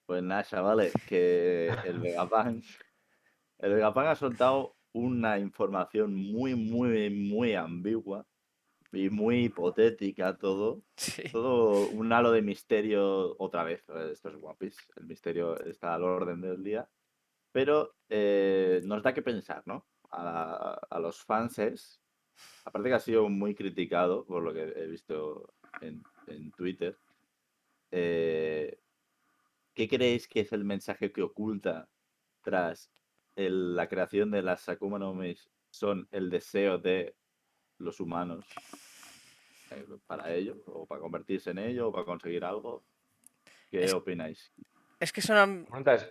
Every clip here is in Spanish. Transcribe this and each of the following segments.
Pues nada, chavales, que el Vegapunk ha soltado una información muy, muy, muy ambigua y muy hipotética todo. Sí. Todo un halo de misterio otra vez. Esto es One Piece, el misterio está al orden del día. Pero nos da que pensar, ¿no? A los fanses, aparte que ha sido muy criticado por lo que he visto en Twitter, eh, ¿qué creéis que es el mensaje que oculta tras la creación de las Akuma no Mis? ¿Son el deseo de los humanos para ello, o para convertirse en ello, o para conseguir algo? ¿Qué Es, opináis? es que son... Pregunta es,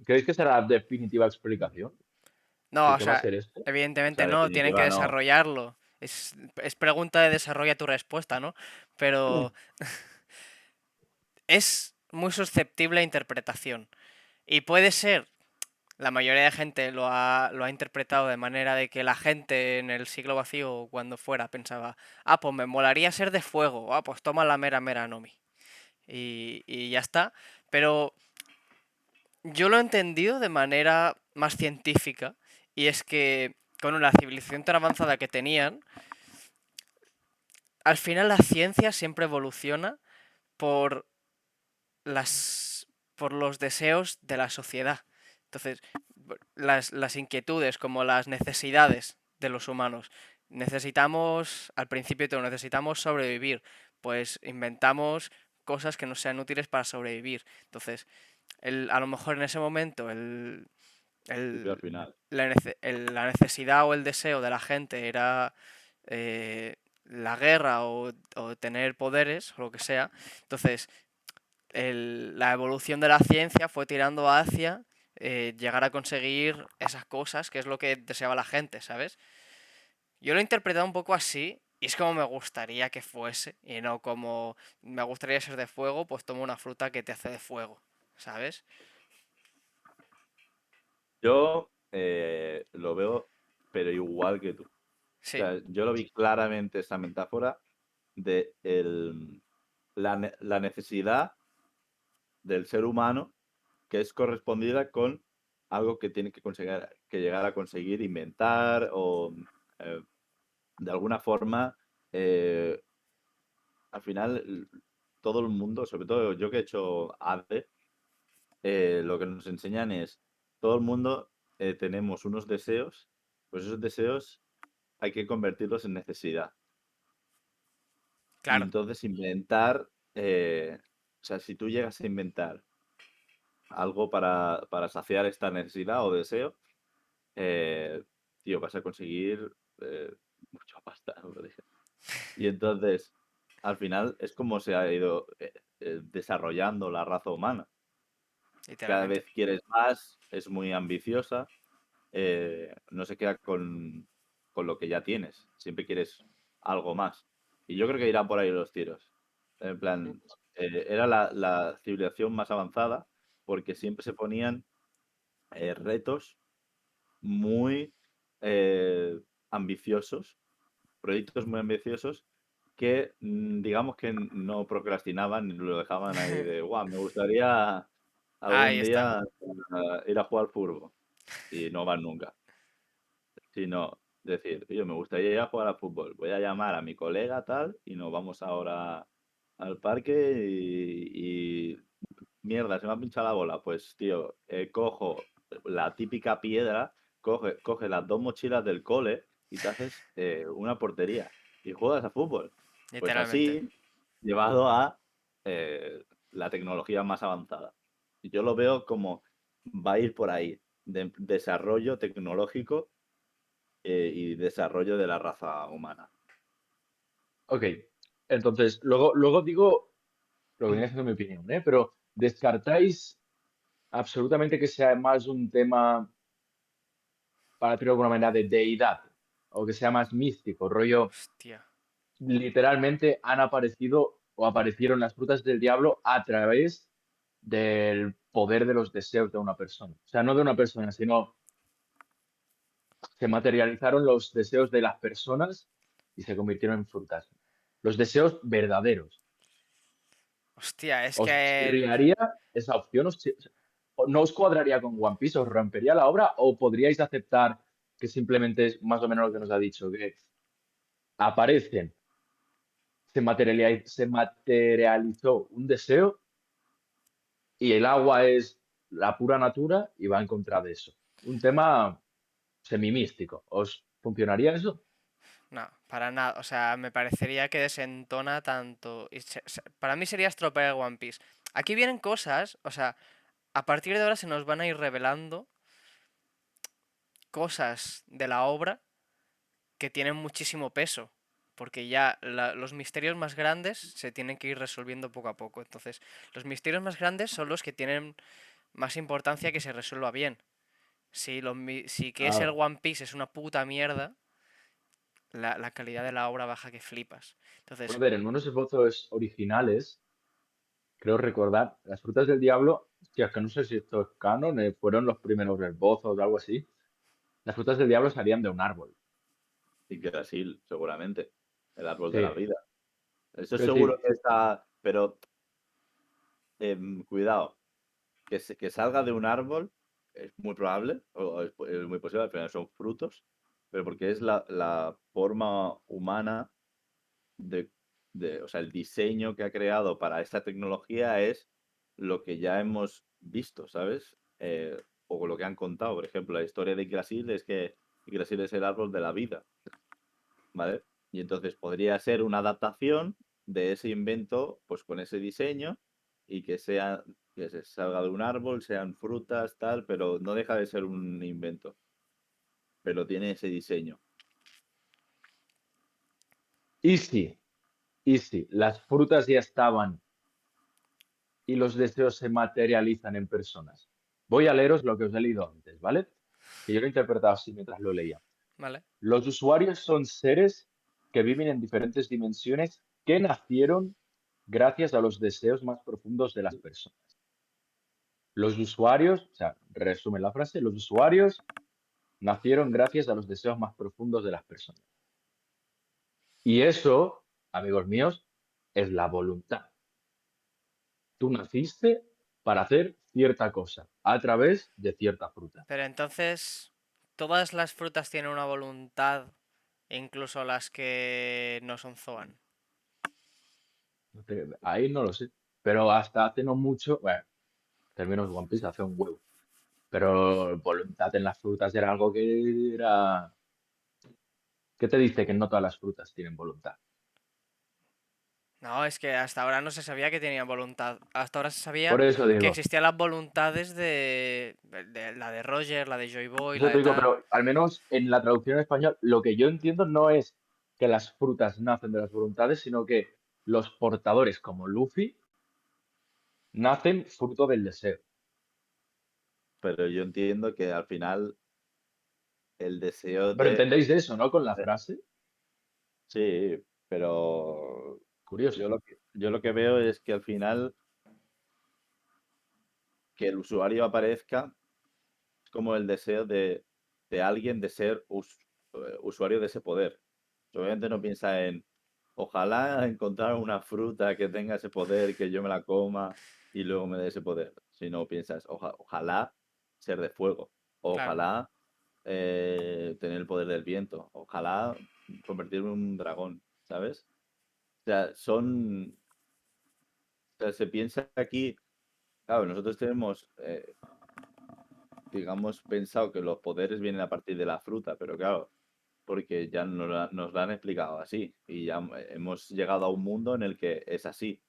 ¿creéis que será la definitiva explicación No, de o qué va a sea, ser esto? O evidentemente sea, no, tienen que definitiva no. desarrollarlo. Es pregunta de desarrolla tu respuesta, ¿no? Pero es muy susceptible a interpretación. Y puede ser, la mayoría de gente lo ha interpretado de manera de que la gente en el siglo vacío o cuando fuera pensaba, ah, pues me molaría ser de fuego, ah, pues toma la mera mera Nomi. Y ya está. Pero yo lo he entendido de manera más científica y es que con la civilización tan avanzada que tenían, al final la ciencia siempre evoluciona por las por los deseos de la sociedad. Entonces, las inquietudes como las necesidades de los humanos. Necesitamos, al principio de todo, necesitamos sobrevivir. Pues inventamos cosas que nos sean útiles para sobrevivir. Entonces, a lo mejor en ese momento Principio al el- final. la necesidad o el deseo de la gente era la guerra o tener poderes o lo que sea. Entonces, la evolución de la ciencia fue tirando hacia llegar a conseguir esas cosas, que es lo que deseaba la gente, ¿sabes? Yo lo he interpretado un poco así, y es como me gustaría que fuese, y no como me gustaría ser de fuego, pues tomo una fruta que te hace de fuego, ¿sabes? Yo lo veo, pero igual que tú. O Sí, sea, yo lo vi claramente esa metáfora de la necesidad del ser humano que es correspondida con algo que tiene que conseguir, que llegar a conseguir inventar o eh, de alguna forma eh, al final todo el mundo, sobre todo yo que he hecho ADE, lo que nos enseñan es todo el mundo tenemos unos deseos, pues esos deseos hay que convertirlos en necesidad. Y claro, entonces inventar, o sea, si tú llegas a inventar algo para saciar esta necesidad o deseo, eh, tío, vas a conseguir mucha pasta, ¿no? Y entonces, al final, es como se ha ido desarrollando la raza humana. Cada literalmente. vez quieres más, es muy ambiciosa, no se queda con lo que ya tienes, siempre quieres algo más. Y yo creo que irá por ahí los tiros. En plan, era la civilización más avanzada porque siempre se ponían retos muy ambiciosos, proyectos muy ambiciosos que digamos que no procrastinaban ni lo dejaban ahí de, guau, me gustaría Ahí algún está. día ir a jugar fútbol y no van nunca, sino decir, yo me gustaría ir a jugar al fútbol, voy a llamar a mi colega tal y nos vamos ahora al parque y mierda, se me ha pinchado la bola. Pues, tío, cojo la típica piedra, coge las dos mochilas del cole y te haces una portería y juegas a fútbol. Pues Literalmente. así, llevado a la tecnología más avanzada. Y yo lo veo como va a ir por ahí, de desarrollo tecnológico y desarrollo de la raza humana. Ok, entonces, luego digo lo que viene siendo mi opinión, ¿eh? Pero ¿descartáis absolutamente que sea más un tema, para decirlo de alguna manera, de deidad? O que sea más místico, rollo, Hostia. literalmente han aparecido o aparecieron las frutas del diablo a través del poder de los deseos de una persona. O sea, no de una persona, sino se materializaron los deseos de las personas y se convirtieron en frutas. Los deseos verdaderos. Hostia, es ¿Os que chirriaría? esa opción? ¿No os cuadraría con One Piece? ¿Os rompería la obra? ¿O podríais aceptar que simplemente es más o menos lo que nos ha dicho? Que aparecen, se materializó un deseo y el agua es la pura natura y va en contra de eso. Un tema semimístico. ¿Os funcionaría eso? No, para nada. O sea, me parecería que desentona tanto. Para mí sería estropear el One Piece. Aquí vienen cosas, o sea, a partir de ahora se nos van a ir revelando cosas de la obra que tienen muchísimo peso. Porque ya los misterios más grandes se tienen que ir resolviendo poco a poco. Entonces, los misterios más grandes son los que tienen más importancia que se resuelva bien. Si que es el Ah, One Piece es una puta mierda, la calidad de la obra baja que flipas. a Entonces, ver, en unos esbozos originales, creo recordar, las frutas del diablo, hostia, es que no sé si esto es canon, fueron los primeros esbozos o algo así. Las frutas del diablo salían de un árbol. Y que así, seguramente. El árbol de la Sí, vida. Eso quiero seguro decir, que está. Pero cuidado, que salga de un árbol es muy probable, o es muy posible, al final son frutos, pero porque es la forma humana de, o sea, el diseño que ha creado para esta tecnología es lo que ya hemos visto, ¿sabes? O lo que han contado. Por ejemplo, la historia de Yggdrasil es que Yggdrasil es el árbol de la vida, ¿vale? Y entonces podría ser una adaptación de ese invento, pues con ese diseño y que se salga de un árbol, sean frutas, tal, pero no deja de ser un invento, pero tiene ese diseño. easy, easy. Las frutas ya estaban y los deseos se materializan en personas. Voy a leeros lo que os he leído antes, ¿vale? Que yo lo he interpretado así mientras lo leía. ¿vale? Los usuarios son seres que viven en diferentes dimensiones que nacieron gracias a los deseos más profundos de las personas. Los usuarios, o sea, resume la frase, los usuarios nacieron gracias a los deseos más profundos de las personas. Y eso, amigos míos, es la voluntad. Tú naciste para hacer cierta cosa a través de cierta fruta. Pero entonces, todas las frutas tienen una voluntad, incluso las que no son Zoan. Ahí no lo sé. Pero hasta hace no mucho, bueno, en términos One Piece, hace un huevo. Pero voluntad en las frutas era algo que era... ¿Qué te dice que no todas las frutas tienen voluntad? No, es que hasta ahora no se sabía que tenían voluntad. Hasta ahora se sabía Por eso que digo, existían las voluntades de la de Roger, la de Joy Boy, la eso de te digo, tal. pero al menos en la traducción en español, lo que yo entiendo no es que las frutas nacen de las voluntades, sino que los portadores, como Luffy, nacen fruto del deseo. Pero yo entiendo que al final el deseo Pero de... entendéis eso, ¿no? Con la frase. Sí, pero Curioso. yo lo que veo es que al final que el usuario aparezca es como el deseo de alguien de ser usuario de ese poder. Obviamente no piensa en ojalá encontrar una fruta que tenga ese poder, que yo me la coma y luego me dé ese poder. Sino piensas, ojalá ser de fuego, Claro. ojalá tener el poder del viento, ojalá convertirme en un dragón, ¿sabes? O sea, o sea, se piensa aquí, claro, nosotros tenemos, digamos, pensado que los poderes vienen a partir de la fruta, pero claro, porque ya nos lo han explicado así y ya hemos llegado a un mundo en el que es así,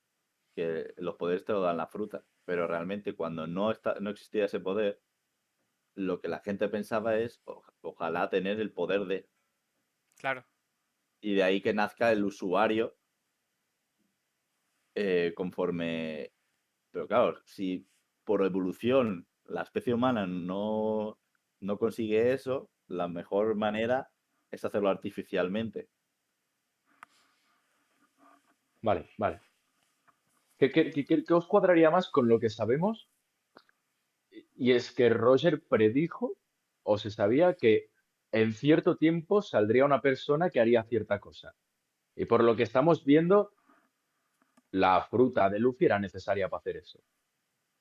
que los poderes te lo dan la fruta, pero realmente cuando no existía ese poder, lo que la gente pensaba es ojalá tener el poder de, Claro. y de ahí que nazca el usuario conforme, pero claro, si por evolución la especie humana no consigue eso, la mejor manera es hacerlo artificialmente. Vale, vale. ¿Qué os cuadraría más con lo que sabemos? Y es que Roger predijo o se sabía que en cierto tiempo saldría una persona que haría cierta cosa. Y por lo que estamos viendo, la fruta de Luffy era necesaria para hacer eso.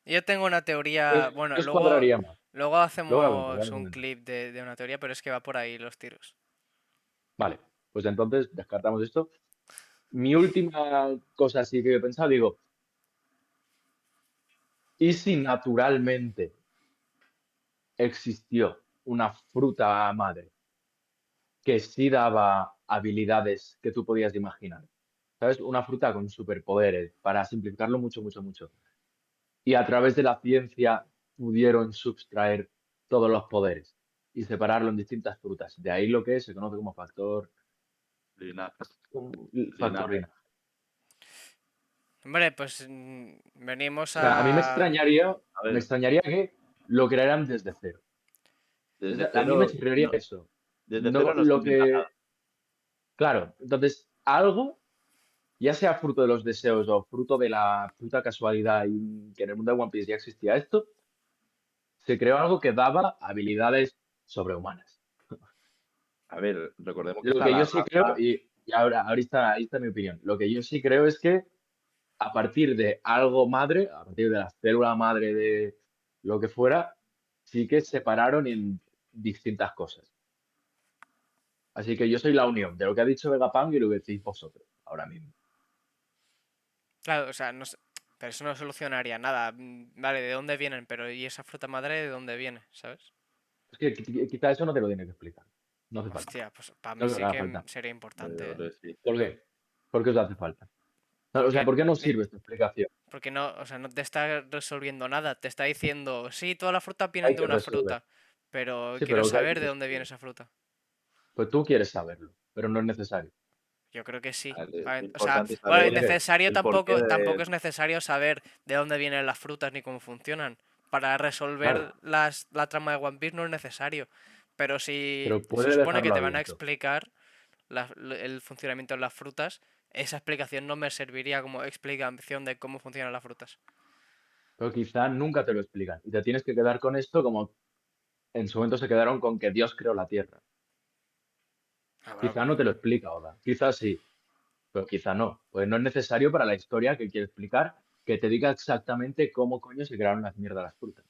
Yo tengo una teoría, bueno, ¿Qué os cuadraría más? luego Luego la cuento, ya hacemos lo un comento. clip de una teoría, pero es que va por ahí los tiros. Vale, pues entonces descartamos esto. Mi última cosa así que he pensado, digo, ¿y si naturalmente existió una fruta madre que sí daba habilidades que tú podías imaginar? ¿Sabes? Una fruta con superpoderes, para simplificarlo mucho, mucho, mucho. Y a través de la ciencia pudieron subtraer todos los poderes y separarlo en distintas frutas. De ahí lo que se conoce como Linaje. factor Linaje. Rina. Hombre, pues venimos O sea, a mí a... A me ver, extrañaría que lo crearan desde cero. O desde sea, a mí me cero, chirriaría no, eso. desde No cero no se lo inventa nada. que, claro, entonces algo, ya sea fruto de los deseos o fruto de la puta casualidad y que en el mundo de One Piece ya existía esto, se creó algo que daba habilidades sobrehumanas. A ver, recordemos que Lo está que la yo sí creo, raza. y ahí está mi opinión, lo que yo sí creo es que a partir de algo madre, a partir de la célula madre de lo que fuera, sí que separaron en distintas cosas. Así que yo soy la unión de lo que ha dicho Vegapunk y lo que decís vosotros ahora mismo. Claro, o sea, pero eso no solucionaría nada. Vale, ¿de dónde vienen? Pero ¿y esa fruta madre de dónde viene? ¿Sabes? Es que quizá eso no te lo tiene que explicar. No hace falta. Hostia, pues para No mí creo que sí haga que falta. sería importante, ¿eh? Sí. ¿Por qué? ¿Por qué os hace falta? O sea, Porque, ¿por qué no sirve esta explicación? porque no, o sea, no te está resolviendo nada. Te está diciendo, sí, todas las frutas vienen Hay de que una resolver. fruta, pero Sí, quiero pero ¿qué hay que saber de dónde viene resolver? esa fruta. Pues tú quieres saberlo, pero no es necesario. Yo creo que sí. Es O sea, importante bueno, saber ¿Quieres? necesario el porqué tampoco de. es necesario saber de dónde vienen las frutas ni cómo funcionan. Para Claro, resolver la trama de One Piece no es necesario. Pero si pero se puede supone que dejarlo te van a abierto. explicar el funcionamiento de las frutas, esa explicación no me serviría como explicación de cómo funcionan las frutas. Pero quizá nunca te lo explican. Y te tienes que quedar con esto como en su momento se quedaron con que Dios creó la Tierra. Ah, bueno, Quizá pero no te lo explica Oda. Quizá sí, pero quizá no. Pues no es necesario para la historia que quiere explicar que te diga exactamente cómo coño se crearon las mierdas las frutas.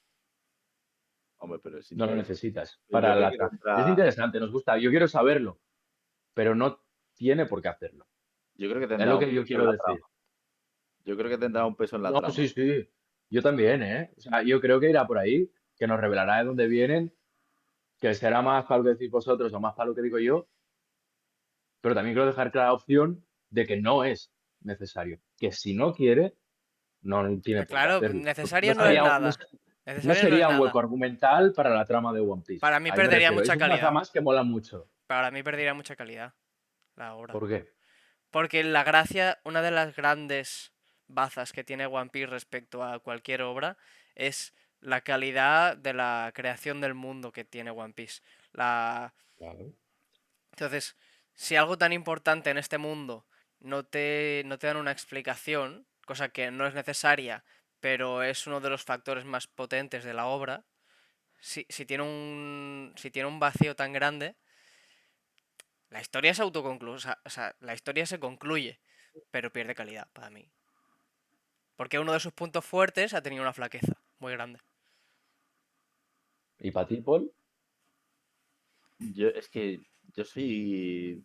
Hombre, pero es No lo interesante. necesitas Yo para creo la que trama. Es tendrá, interesante, nos gusta. Yo quiero saberlo, pero no tiene por qué hacerlo. yo creo que Es tendrá lo un que yo peso en quiero la decir. trama. Yo creo que tendrá un peso en la No, trama. sí, sí. Yo también, ¿eh? O sea, yo creo que irá por ahí, que nos revelará de dónde vienen, que será más para lo que decís vosotros o más para lo que digo yo, pero también quiero dejar clara la opción de que no es necesario. Que si no quiere, no tiene por qué claro, hacerlo. Porque necesario no es nada. no Necesario no es sería un hueco nada. argumental para la trama de One Piece. Para mí A mí me perdería refiero. Es mucha una calidad. trama que mola mucho. Para mí perdería mucha calidad la obra. ¿Por qué? Porque la gracia, una de las grandes bazas que tiene One Piece respecto a cualquier obra es la calidad de la creación del mundo que tiene One Piece. La... Claro. Entonces, si algo tan importante en este mundo no te dan una explicación, cosa que no es necesaria, pero es uno de los factores más potentes de la obra, si tiene un vacío tan grande, la historia es autoconclusa, o sea, la historia se concluye, pero pierde calidad para mí. Porque uno de sus puntos fuertes ha tenido una flaqueza muy grande. ¿Y para ti, Paul? Es que yo soy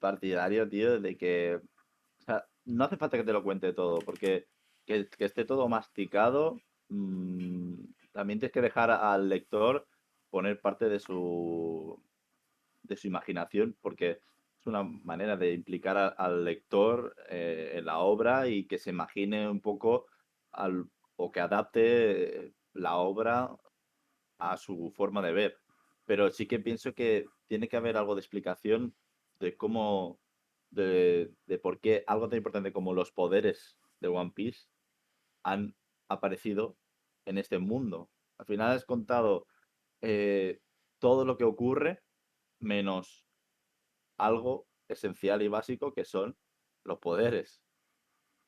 partidario, tío, de que, o sea, no hace falta que te lo cuente todo, porque que esté todo masticado, también tienes que dejar al lector poner parte de su imaginación, porque es una manera de implicar al lector en la obra y que se imagine un poco o que adapte la obra a su forma de ver. Pero sí que pienso que tiene que haber algo de explicación de cómo, de por qué algo tan importante como los poderes de One Piece han aparecido en este mundo. Al final has contado eh, todo lo que ocurre menos algo esencial y básico que son los poderes.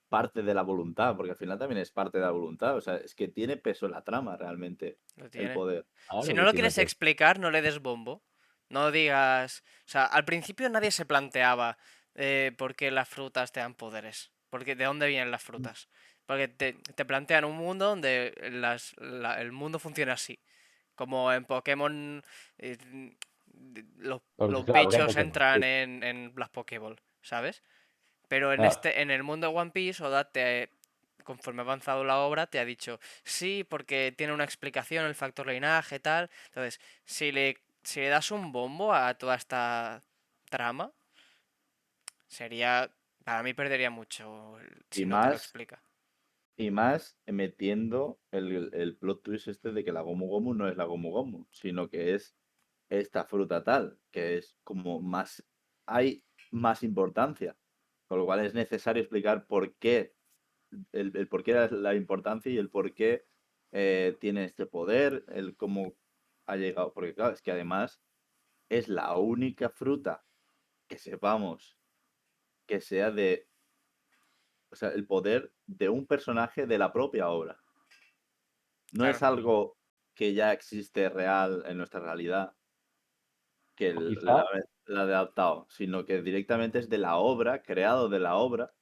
Parte de la voluntad, porque al final también es parte de la voluntad. O sea, es que tiene peso en la trama realmente Lo el tiene. poder. Si Claro no que lo tiene quieres peso. explicar, no le des bombo. No digas. O sea, al principio nadie se planteaba por qué las frutas te dan poderes. Porque ¿de dónde vienen las frutas? Porque te plantean un mundo donde el mundo funciona así. Como en Pokémon, Porque, los claro, porque en bichos Pokémon, entran sí. en las Pokéball, ¿sabes? Pero Ah, en el mundo de One Piece, conforme ha avanzado la obra, te ha dicho, sí, porque tiene una explicación, el factor linaje, tal. Entonces, si le das un bombo a toda esta trama, sería, para mí perdería mucho Y si no te lo más, explica. y más metiendo el plot twist este de que la Gomu Gomu no es la Gomu Gomu, sino que es esta fruta tal, que es como más, hay más importancia. Con lo cual es necesario explicar por qué, el por qué la importancia y el por qué tiene este poder, el cómo ha llegado. Porque claro, es que además es la única fruta que sepamos que sea de, o sea, el poder de un personaje de la propia obra. No es Claro, algo que ya existe real en nuestra realidad, que o quizá, la de adaptado, sino que directamente es de la obra, creado de la obra,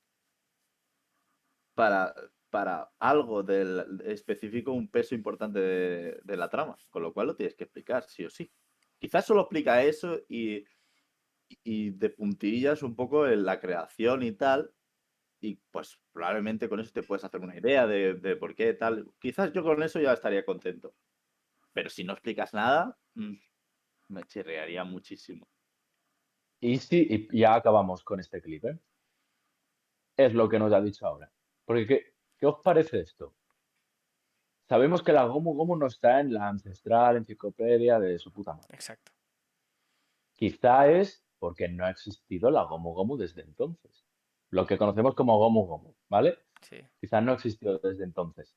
para, para algo del específico, un peso importante de la trama, con lo cual lo tienes que explicar, sí o sí. Quizás solo explica eso y de puntillas un poco en la creación y tal, y pues probablemente con eso te puedes hacer una idea de por qué tal. Quizás yo con eso ya estaría contento, pero si no explicas nada, me chirriaría muchísimo. y sí, y ya acabamos con este clip, ¿eh? Es lo que nos ha dicho ahora. Porque, ¿qué os parece esto? Sabemos que la Gomu Gomu no está en la ancestral enciclopedia de su puta madre. exacto. Quizá es porque no ha existido la Gomu Gomu desde entonces. Lo que conocemos como Gomu Gomu, ¿vale? Sí, Quizá no existió desde entonces.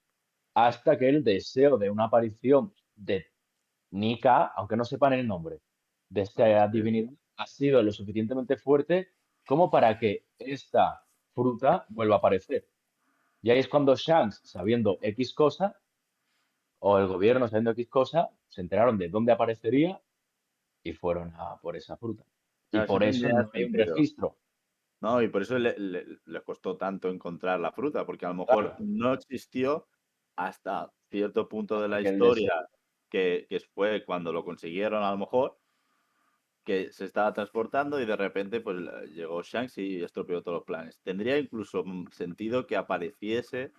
Hasta que el deseo de una aparición de Nika, aunque no sepan el nombre, de esta Sí. divinidad, ha sido lo suficientemente fuerte como para que esta fruta vuelva a aparecer. Y ahí es cuando Shanks, sabiendo X cosa, o el gobierno sabiendo X cosa, se enteraron de dónde aparecería y fueron a por esa fruta. Y Claro, eso por eso tendría no hay un sentido. registro. No, y por eso le costó tanto encontrar la fruta, porque a lo mejor Claro, no existió hasta cierto punto de hasta la que el historia, deseo. que fue cuando lo consiguieron a lo mejor, que se estaba transportando y de repente pues llegó Shanks y estropeó todos los planes. Tendría incluso sentido que apareciese,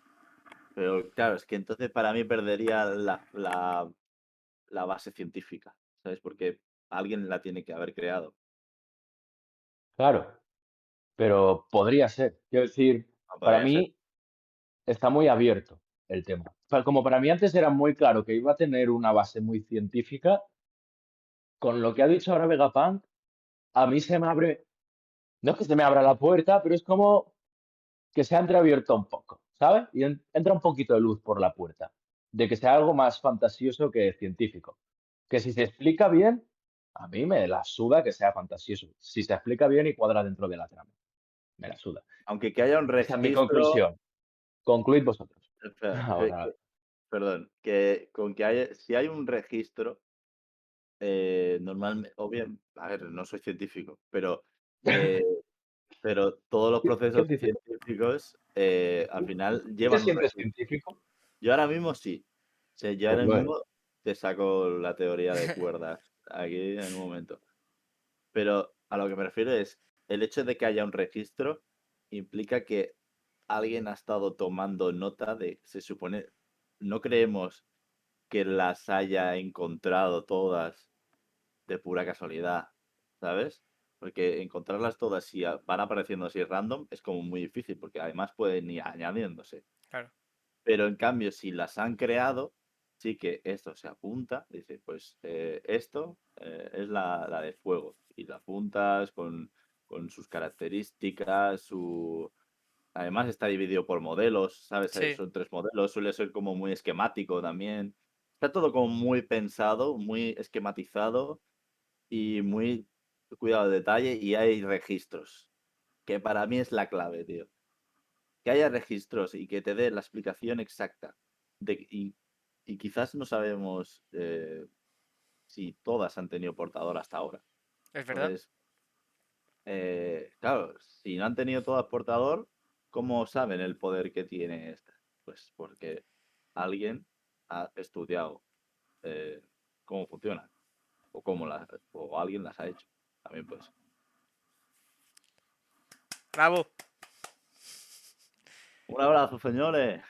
pero claro, es que entonces para mí perdería la base científica, ¿sabes? Porque alguien la tiene que haber creado. Claro, pero podría ser. Quiero decir, No para podría ser. mí está muy abierto el tema. O sea, como para mí antes era muy claro que iba a tener una base muy científica, con lo que ha dicho ahora Vegapunk, a mí se me abre, no es que se me abra la puerta, pero es como que se ha entreabierto un poco, ¿sabes? Y entra un poquito de luz por la puerta, de que sea algo más fantasioso que científico. Que si se explica bien, a mí me la suda que sea fantasioso. Si se explica bien y cuadra dentro de la trama, me la suda. Aunque que haya un Esa es mi registro, conclusión. Concluid vosotros. espera, Ahora, perdón, que con que haya, si hay un registro, normalmente, o bien, a ver, no soy científico, eh, pero todos los procesos científico. científicos al final ¿Tú te llevan un sientes registro. científico? Yo ahora mismo sí. O sea, yo Pues ahora lo eres. mismo te saco la teoría de cuerdas aquí en un momento. Pero a lo que me refiero es, el hecho de que haya un registro implica que alguien ha estado tomando nota de, se supone, no creemos que las haya encontrado todas de pura casualidad, ¿sabes? Porque encontrarlas todas y van apareciendo así random es como muy difícil, porque además pueden ir añadiéndose. claro. Pero en cambio, si las han creado, sí que esto se apunta, dice, pues esto es la de fuego. Y la apuntas con sus características, su... Además está dividido por modelos, ¿sabes? Sí, Son tres modelos, suele ser como muy esquemático también. Está todo como muy pensado, muy esquematizado y muy cuidado de detalle y hay registros, que para mí es la clave, tío. Que haya registros y que te dé la explicación exacta. Y quizás no sabemos si todas han tenido portador hasta ahora. es verdad. Entonces, claro, si no han tenido todas portador, ¿cómo saben el poder que tiene esta? Pues porque alguien ha estudiado cómo funcionan o alguien las ha hecho. También pues. ¡Bravo! Un abrazo, señores.